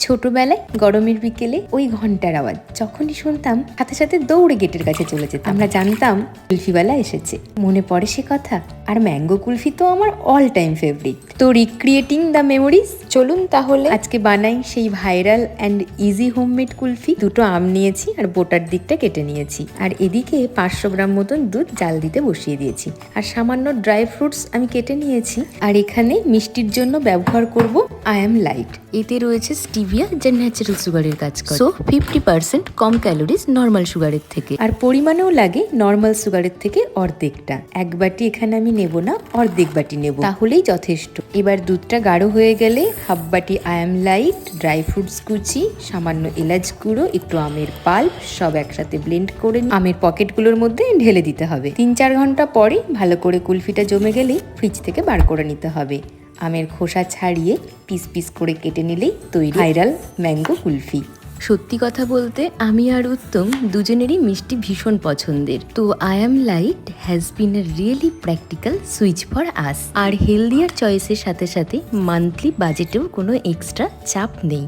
ছোটবেলায় গরমের বিকেলে ওই ঘন্টার আওয়াজ যখনই শুনতাম সাথে সাথে দৌড়ে গেটের কাছে চলে যেতাম। আমরা জানতাম কুলফিওয়ালা এসেছে। মনে পড়ে সে কথা। আর ম্যাঙ্গো কুলফি তো আমার অল টাইম ফেভারিট। তো রিক্রিয়েটিং দ্য মেমোরিজ, চলুন তাহলে আজকে বানাই সেই viral and easy homemade kulfi. দুটো আম নিয়েছি আর বোটার দিকটা কেটে নিয়েছি, আর এদিকে 500 গ্রাম মতন দুধ জাল দিতে বসিয়ে দিয়েছি, আর সামান্য ড্রাই ফ্রুটস আমি কেটে নিয়েছি। আর এখানে মিষ্টির জন্য ব্যবহার করব I'm Lite। এতে রয়েছে স্টিভিয়া, যা ন্যাচারাল সুগারের কাজ করে। সো 50% কম ক্যালোরিজ নর্মাল সুগারের থেকে, আর পরিমাণেও লাগে নর্মাল সুগারের থেকে অর্ধেকটা। এক বাটি এখানে আমি নেব না, অর্ধেক বাটি নেব, তাহলেই যথেষ্ট। এবার দুধটা গাঢ় হয়ে গেলে হাফ বাটি I'm Lite, ড্রাই ফ্রুটস কুচি, সামান্য এলাচ গুঁড়ো, একটু আমের পাল্প সব একসাথে ব্লেন্ড করে আমের পকেটগুলোর মধ্যে ঢেলে দিতে হবে। 3-4 ঘন্টা পরে ভালো করে কুলফিটা জমে গেলেই ফ্রিজ থেকে বার করে নিতে হবে। আমের খোসা ছাড়িয়ে পিস পিস করে কেটে নিলেই তৈরি ভাইরাল ম্যাঙ্গো কুলফি। সত্যি কথা বলতে আমি আর উত্তম দুজনেরই মিষ্টি ভীষণ পছন্দের। তো I'm Lite has been a really practical switch for us. আর হেলদিয়ার চয়েসের সাথে সাথে মান্থলি বাজেটেও কোনো এক্সট্রা চাপ নেই।